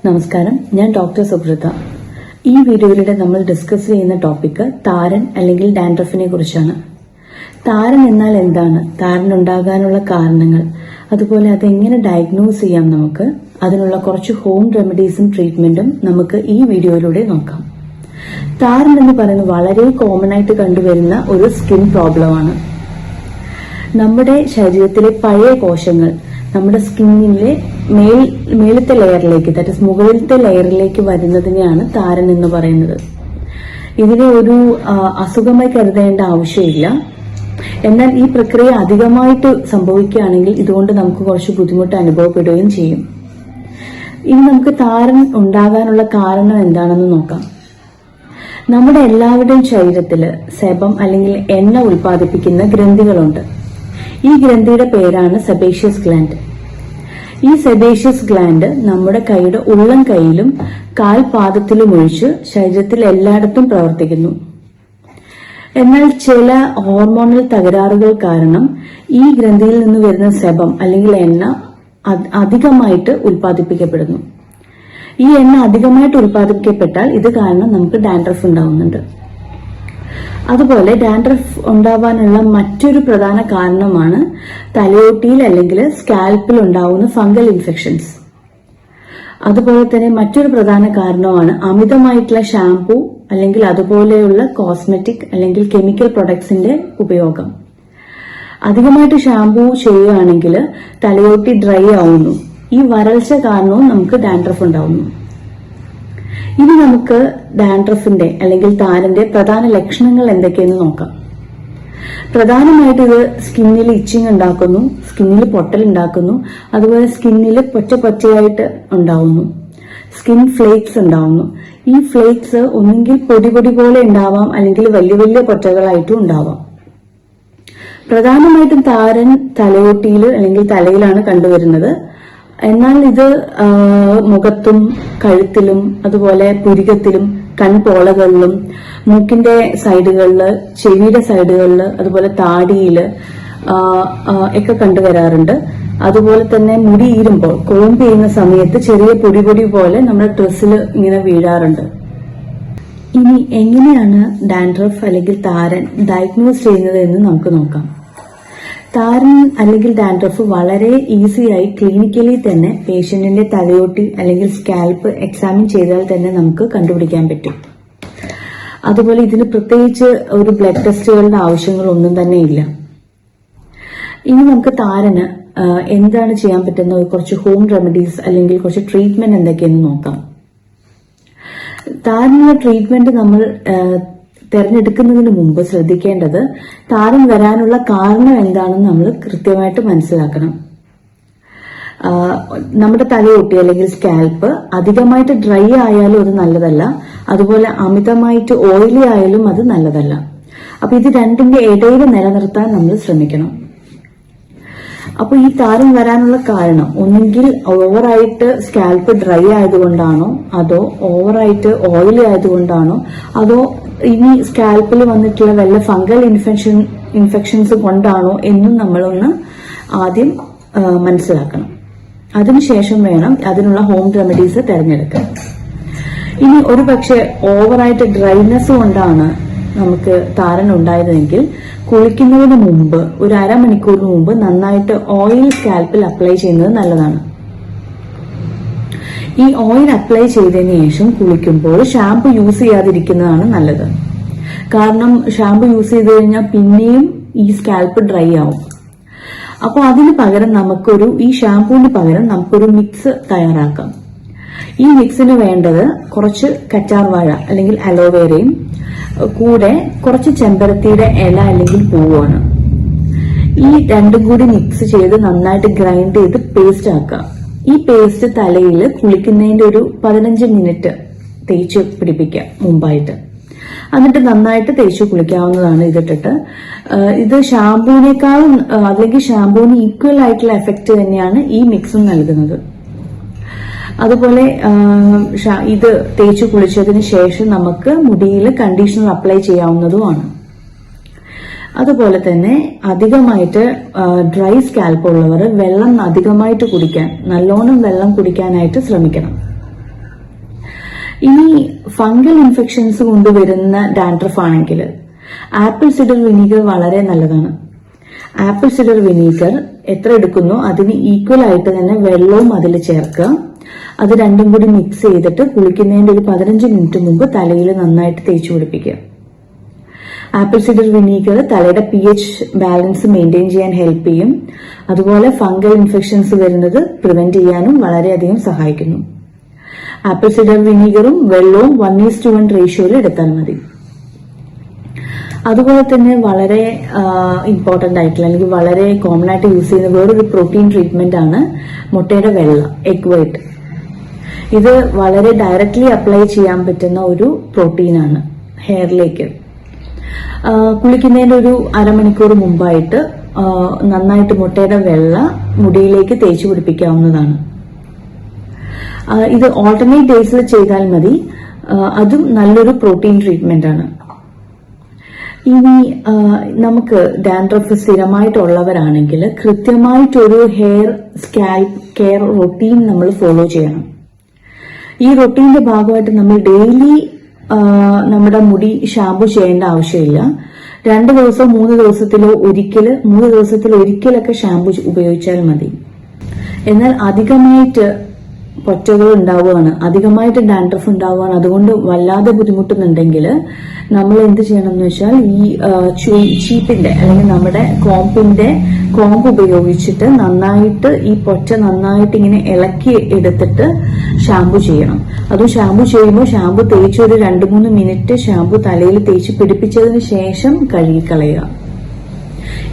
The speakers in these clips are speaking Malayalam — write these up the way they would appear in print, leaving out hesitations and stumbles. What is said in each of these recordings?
നമസ്കാരം, ഞാൻ ഡോക്ടർ സുബ്രത. ഈ വീഡിയോയിലൂടെ നമ്മൾ ഡിസ്കസ് ചെയ്യുന്ന ടോപ്പിക് താരൻ അല്ലെങ്കിൽ ഡാൻഡ്രഫിനെ കുറിച്ചാണ്. താരൻ എന്നാൽ എന്താണ്, താരൻ ഉണ്ടാകാനുള്ള കാരണങ്ങൾ, അതുപോലെ അതെങ്ങനെ ഡയഗ്നോസ് ചെയ്യാം, നമുക്ക് അതിനുള്ള കുറച്ച് ഹോം റെമഡീസും ട്രീറ്റ്മെന്റും നമുക്ക് ഈ വീഡിയോയിലൂടെ നോക്കാം. താരൻ എന്ന് പറയുന്നത് വളരെ കോമൺ ആയിട്ട് കണ്ടുവരുന്ന ഒരു സ്കിൻ പ്രോബ്ലമാണ്. നമ്മുടെ ശരീരത്തിലെ പഴയ കോശങ്ങൾ നമ്മുടെ സ്കിന്നിലെ മേലത്തെ ലെയറിലേക്ക്, ദാറ്റ് ഇസ് മുകളിലത്തെ ലെയറിലേക്ക് വരുന്നതിനെയാണ് താരൻ എന്ന് പറയുന്നത്. ഇതിനെ ഒരു അസുഖമായി കരുതേണ്ട ആവശ്യമില്ല. എന്നാൽ ഈ പ്രക്രിയ അധികമായിട്ട് സംഭവിക്കുകയാണെങ്കിൽ ഇതുകൊണ്ട് നമുക്ക് കുറച്ച് ബുദ്ധിമുട്ട് അനുഭവപ്പെടുകയും ചെയ്യും. ഇനി നമുക്ക് താരൻ ഉണ്ടാകാനുള്ള കാരണം എന്താണെന്ന് നോക്കാം. നമ്മുടെ എല്ലാവരുടെയും ശരീരത്തില് സെബം അല്ലെങ്കിൽ എണ്ണ ഉൽപ്പാദിപ്പിക്കുന്ന ഗ്രന്ഥികളുണ്ട്. ഈ ഗ്രന്ഥിയുടെ പേരാണ് സെബേഷ്യസ് ഗ്ലാൻഡ്. ഈ സെബേഷ്യസ് ഗ്ലാൻഡ് നമ്മുടെ കൈയുടെ ഉള്ളം കൈയിലും കാൽപാദത്തിലും ഒഴിച്ച് ശരീരത്തിൽ എല്ലായിടത്തും പ്രവർത്തിക്കുന്നു. എന്നാൽ ചില ഹോർമോണൽ തകരാറുകൾ കാരണം ഈ ഗ്രന്ഥിയിൽ നിന്ന് വരുന്ന സെബം അല്ലെങ്കിൽ എണ്ണ അധികമായിട്ട് ഉൽപ്പാദിപ്പിക്കപ്പെടുന്നു. ഈ എണ്ണ അധികമായിട്ട് ഉൽപ്പാദിപ്പിക്കപ്പെട്ടാൽ ഇത് കാരണം നമുക്ക് ഡാൻഡ്രഫ് ഉണ്ടാവുന്നുണ്ട്. അതുപോലെ ഡാൻഡ്രഫ് ഉണ്ടാവാനുള്ള മറ്റൊരു പ്രധാന കാരണമാണ് തലയോട്ടിയിൽ അല്ലെങ്കിൽ സ്കാൽപ്പിൽ ഉണ്ടാവുന്ന ഫംഗൽ ഇൻഫെക്ഷൻസ്. അതുപോലെ തന്നെ മറ്റൊരു പ്രധാന കാരണമാണ് അമിതമായിട്ടുള്ള ഷാംപൂ അല്ലെങ്കിൽ അതുപോലെയുള്ള കോസ്മെറ്റിക് അല്ലെങ്കിൽ കെമിക്കൽ പ്രൊഡക്ട്സിന്റെ ഉപയോഗം. അധികമായിട്ട് ഷാംപൂ ചെയ്യുകയാണെങ്കിൽ തലയോട്ടി ഡ്രൈ ആവുന്നു. ഈ വരൾച്ച കാരണവും നമുക്ക് ഡാൻഡ്രഫ് ഉണ്ടാവുന്നു. ഇനി നമുക്ക് ഡാൻഡ്രഫിന്റെ അല്ലെങ്കിൽ താരന്റെ പ്രധാന ലക്ഷണങ്ങൾ എന്തൊക്കെയെന്ന് നോക്കാം. പ്രധാനമായിട്ട് ഇത് സ്കിന്നിൽ ഇച്ചിങ് ഉണ്ടാക്കുന്നു, സ്കിന്നിൽ പൊട്ടൽ ഉണ്ടാക്കുന്നു, അതുപോലെ സ്കിന്നിൽ പൊച്ചയായിട്ട് ഉണ്ടാവുന്നു, സ്കിൻ ഫ്ലേക്സ് ഉണ്ടാവുന്നു. ഈ ഫ്ലേക്സ് ഒന്നുകിൽ പൊടി പോലെ ഉണ്ടാവാം, അല്ലെങ്കിൽ വലിയ വലിയ പൊറ്റകളായിട്ടും ഉണ്ടാവാം. പ്രധാനമായിട്ടും താരൻ തലയോട്ടിയിൽ അല്ലെങ്കിൽ തലയിലാണ് കണ്ടുവരുന്നത്. എന്നാൽ ഇത് മുഖത്തും കഴുത്തിലും അതുപോലെ പുരികത്തിലും കൺപോളകളിലും മൂക്കിന്റെ സൈഡുകളില് ചെവിയുടെ സൈഡുകളില് അതുപോലെ താടിയില് ഒക്കെ കണ്ടുവരാറുണ്ട്. അതുപോലെ തന്നെ മുടി ഈരുമ്പോൾ കോംബ് ചെയ്യുന്ന സമയത്ത് ചെറിയ പൊടി പോലെ നമ്മുടെ ഡ്രസ്സിൽ ഇങ്ങനെ വീഴാറുണ്ട്. ഇനി എങ്ങനെയാണ് ഡാൻഡ്രഫ് അല്ലെങ്കിൽ താരൻ ഡയഗ്നോസ് ചെയ്യുന്നത് എന്ന് നമുക്ക് നോക്കാം. താരൻ അല്ലെങ്കിൽ ഡാൻഡ്രഫ് വളരെ ഈസിയായി ക്ലിനിക്കലി തന്നെ പേഷ്യന്റിന്റെ തലയോട്ടി അല്ലെങ്കിൽ സ്കാൽപ്പ് എക്സാമിൻ ചെയ്താൽ തന്നെ നമുക്ക് കണ്ടുപിടിക്കാൻ പറ്റും. അതുപോലെ ഇതിന് പ്രത്യേകിച്ച് ഒരു ബ്ലഡ് ടെസ്റ്റുകളുടെ ആവശ്യങ്ങളൊന്നും തന്നെ ഇല്ല. ഇനി നമുക്ക് താരന് എന്താണ് ചെയ്യാൻ പറ്റുന്ന കുറച്ച് ഹോം റെമഡീസ് അല്ലെങ്കിൽ കുറച്ച് ട്രീറ്റ്മെന്റ് എന്തൊക്കെയെന്ന് നോക്കാം. താരനുള്ള ട്രീറ്റ്മെന്റ് നമ്മൾ തെരഞ്ഞെടുക്കുന്നതിന് മുമ്പ് ശ്രദ്ധിക്കേണ്ടത് താരൻ വരാനുള്ള കാരണം എന്താണെന്ന് നമ്മൾ കൃത്യമായിട്ട് മനസ്സിലാക്കണം. നമ്മുടെ തലയൊട്ടി അല്ലെങ്കിൽ സ്കാൽപ്പ് അധികമായിട്ട് ഡ്രൈ ആയാലും അത് നല്ലതല്ല, അതുപോലെ അമിതമായിട്ട് ഓയിലി ആയാലും അത് നല്ലതല്ല. അപ്പൊ ഇത് രണ്ടിന്റെ ഇടയിൽ നിലനിർത്താൻ നമ്മൾ ശ്രമിക്കണം. അപ്പൊ ഈ താരൻ വരാനുള്ള കാരണം ഒന്നുകിൽ ഓവറായിട്ട് സ്കാൽപ്പ് ഡ്രൈ ആയതുകൊണ്ടാണോ, അതോ ഓവറായിട്ട് ഓയിലി ആയതുകൊണ്ടാണോ, അതോ ഇനി സ്കാൽപ്പിൽ വന്നിട്ടുള്ള വല്ല ഫംഗൽ ഇൻഫെക്ഷൻസ് കൊണ്ടാണോ എന്നും നമ്മളൊന്ന് ആദ്യം മനസ്സിലാക്കണം. അതിനുശേഷം വേണം അതിനുള്ള ഹോം റെമഡീസ് തിരഞ്ഞെടുക്കാൻ. ഇനി ഒരു പക്ഷെ ഓവറായിട്ട് ഡ്രൈനെസ് കൊണ്ടാണ് നമുക്ക് താരൻ ഉണ്ടായതെങ്കിൽ കുളിക്കുന്നതിന് മുമ്പ് ഒരു അരമണിക്കൂറിന് മുമ്പ് നന്നായിട്ട് ഓയിൽ സ്കാൽപ്പിൽ അപ്ലൈ ചെയ്യുന്നത് നല്ലതാണ്. ഈ ഓയിൽ അപ്ലൈ ചെയ്തതിനു ശേഷം കുളിക്കുമ്പോൾ ഷാമ്പു യൂസ് ചെയ്യാതിരിക്കുന്നതാണ് നല്ലത്. കാരണം ഷാമ്പു യൂസ് ചെയ്ത് കഴിഞ്ഞാൽ പിന്നെയും ഈ സ്കാൽപ്പ് ഡ്രൈ ആവും. അപ്പോൾ അതിന് പകരം ഈ ഷാമ്പുവിന് പകരം നമുക്കൊരു മിക്സ് തയ്യാറാക്കാം. ഈ മിക്സിന് വേണ്ടത് കുറച്ച് കറ്റാർവാഴ അല്ലെങ്കിൽ അലോവേരയും കൂടെ കുറച്ച് ചെമ്പരത്തിയുടെ ഇല അല്ലെങ്കിൽ പൂവാണ്. ഈ രണ്ടും കൂടി മിക്സ് ചെയ്ത് നന്നായിട്ട് ഗ്രൈൻഡ് ചെയ്ത് പേസ്റ്റ് ആക്കാം. ഈ പേസ്റ്റ് തലയിൽ കുളിക്കുന്നതിന്റെ ഒരു 15 മിനിറ്റ് തേച്ച് പിടിപ്പിക്കുക മുമ്പായിട്ട്. എന്നിട്ട് നന്നായിട്ട് തേച്ച് കുളിക്കാവുന്നതാണ് ഇതിട്ടിട്ട്. ഇത് ഷാമ്പൂവിനേക്കാളും അല്ലെങ്കിൽ ഷാമ്പൂവിന് ഈക്വൽ ആയിട്ടുള്ള എഫക്റ്റ് തന്നെയാണ് ഈ മിക്സും നൽകുന്നത്. അതുപോലെ ഇത് തേച്ച് കുളിച്ചതിന് ശേഷം നമുക്ക് മുടിയിൽ കണ്ടീഷണർ അപ്ലൈ ചെയ്യാവുന്നതുമാണ്. അതുപോലെ തന്നെ അധികമായിട്ട് ഡ്രൈ സ്കാൽപ്പ് ഉള്ളവർ വെള്ളം അധികമായിട്ട് കുടിക്കാൻ, നല്ലോണം വെള്ളം കുടിക്കാനായിട്ട് ശ്രമിക്കണം. ഇനി ഫംഗൽ ഇൻഫെക്ഷൻസ് കൊണ്ടുവരുന്ന ഡാൻഡ്രഫ് ആണെങ്കിൽ ആപ്പിൾ സിഡർ വിനീഗർ വളരെ നല്ലതാണ്. ആപ്പിൾ സിഡർ വിനീഗർ എത്ര എടുക്കുന്നോ അതിന് ഈക്വൽ ആയിട്ട് തന്നെ വെള്ളവും അതിൽ ചേർക്കുക. അത് രണ്ടും കൂടി മിക്സ് ചെയ്തിട്ട് കുളിക്കുന്നതിന്റെ ഒരു 15 മിനിറ്റ് മുമ്പ് തലയിൽ നന്നായിട്ട് തേച്ചു പിടിപ്പിക്കുക. ആപ്പിൾ സിഡർ വിനീഗർ തലയുടെ pH ബാലൻസ് മെയിൻറ്റെയിൻ ചെയ്യാൻ ഹെൽപ്പ് ചെയ്യും. അതുപോലെ ഫംഗൽ ഇൻഫെക്ഷൻസ് വരുന്നത് പ്രിവെന്റ് ചെയ്യാനും വളരെയധികം സഹായിക്കുന്നു. ആപ്പിൾ സിഡർ വിനീഗറും വെള്ളവും 1:1 റേഷ്യോയിൽ എടുത്താൽ മതി. അതുപോലെ തന്നെ വളരെ ഇമ്പോർട്ടന്റ് ആയിട്ടുള്ള അല്ലെങ്കിൽ വളരെ കോമൺ ആയിട്ട് യൂസ് ചെയ്യുന്ന വേറൊരു പ്രോട്ടീൻ ട്രീറ്റ്മെന്റ് ആണ് മുട്ടയുടെ വെള്ള, എഗ് വൈറ്റ്. ഇത് വളരെ ഡയറക്ട്ലി അപ്ലൈ ചെയ്യാൻ പറ്റുന്ന ഒരു പ്രോട്ടീനാണ് ഹെയറിലേക്ക്. കുളിക്കുന്നതിന്റെ ഒരു അരമണിക്കൂർ മുമ്പായിട്ട് നന്നായിട്ട് മുട്ടയുടെ വെള്ള മുടിയിലേക്ക് തേച്ചു പിടിപ്പിക്കാവുന്നതാണ്. ഇത് ഓൾട്ടർനേറ്റ് ഡേയ്സിൽ ചെയ്താൽ മതി. അതും നല്ലൊരു പ്രോട്ടീൻ ട്രീറ്റ്മെന്റ് ആണ്. ഇനി നമുക്ക് ഡാൻഡ്രഫ് സ്ഥിരമായിട്ടുള്ളവരാണെങ്കിൽ കൃത്യമായിട്ടൊരു ഹെയർ സ്കാൽപ്പ് കെയർ റൊട്ടീൻ നമ്മൾ ഫോളോ ചെയ്യണം. ഈ റൊട്ടീന്റെ ഭാഗമായിട്ട് നമ്മൾ ഡെയിലി നമ്മുടെ മുടി ഷാമ്പു ചെയ്യേണ്ട ആവശ്യമില്ല. 2 ദിവസം 3 ദിവസത്തിലോ ഒരിക്കലൊക്കെ ഷാമ്പു ഉപയോഗിച്ചാൽ മതി. എന്നാൽ അധികമായിട്ട് പൊറ്റകൾ ഉണ്ടാവുകയാണ്, അധികമായിട്ട് ഡാൻഡ്രഫ് ഉണ്ടാവുകയാണ്, അതുകൊണ്ട് വല്ലാതെ ബുദ്ധിമുട്ടുന്നുണ്ടെങ്കിൽ നമ്മൾ എന്ത് ചെയ്യണം എന്ന് വെച്ചാൽ ഈ ചീപ്പിന്റെ അല്ലെങ്കിൽ നമ്മുടെ കോമ്പ് ഉപയോഗിച്ചിട്ട് നന്നായിട്ട് ഈ പൊറ്റ നന്നായിട്ട് ഇങ്ങനെ ഇളക്കി എടുത്തിട്ട് ഷാമ്പു ചെയ്യണം. അതും ഷാമ്പു ചെയ്യുമ്പോൾ ഷാമ്പു തേച്ച് ഒരു 2-3 മിനിറ്റ് ഷാമ്പു തലയിൽ തേച്ച് പിടിപ്പിച്ചതിന് ശേഷം കഴുകിക്കളയുക.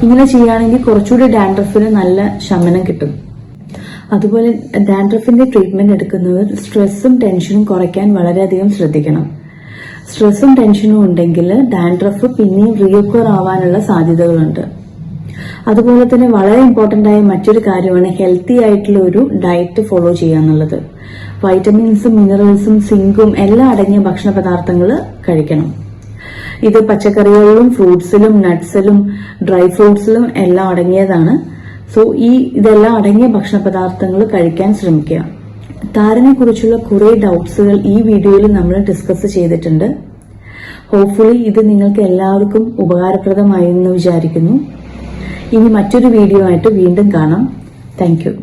ഇങ്ങനെ ചെയ്യുകയാണെങ്കിൽ കുറച്ചുകൂടി ഡാൻഡ്രഫിന് നല്ല ശമനം കിട്ടും. അതുപോലെ ഡാൻഡ്രഫിന്റെ ട്രീറ്റ്മെന്റ് എടുക്കുന്നവർ സ്ട്രെസ്സും ടെൻഷനും കുറയ്ക്കാൻ വളരെയധികം ശ്രദ്ധിക്കണം. സ്ട്രെസ്സും ടെൻഷനും ഉണ്ടെങ്കിൽ ഡാൻഡ്രഫ് പിന്നെയും റീഒക്കർ ആവാനുള്ള സാധ്യതകളുണ്ട്. അതുപോലെ തന്നെ വളരെ ഇമ്പോർട്ടന്റ് ആയ മറ്റൊരു കാര്യമാണ് ഹെൽത്തി ആയിട്ടുള്ള ഒരു ഡയറ്റ് ഫോളോ ചെയ്യുക എന്നുള്ളത്. വൈറ്റമിൻസും മിനറൽസും സിങ്കും എല്ലാം അടങ്ങിയ ഭക്ഷണ പദാർത്ഥങ്ങൾ കഴിക്കണം. ഇത് പച്ചക്കറികളിലും ഫ്രൂട്ട്സിലും നട്ട്സിലും ഡ്രൈ ഫ്രൂട്ട്സിലും എല്ലാം അടങ്ങിയതാണ്. സോ ഇതെല്ലാം അടങ്ങിയ ഭക്ഷണ പദാർത്ഥങ്ങൾ കഴിക്കാൻ ശ്രമിക്കുക. താരനെ കുറിച്ചുള്ള കുറെ ഡൗട്ട്സുകൾ ഈ വീഡിയോയിൽ നമ്മൾ ഡിസ്കസ് ചെയ്തിട്ടുണ്ട്. ഹോപ്പ്ഫുള്ളി ഇത് നിങ്ങൾക്ക് എല്ലാവർക്കും ഉപകാരപ്രദമായി എന്ന് വിചാരിക്കുന്നു. ഇനി മറ്റൊരു വീഡിയോ ആയിട്ട് വീണ്ടും കാണാം. Thank you.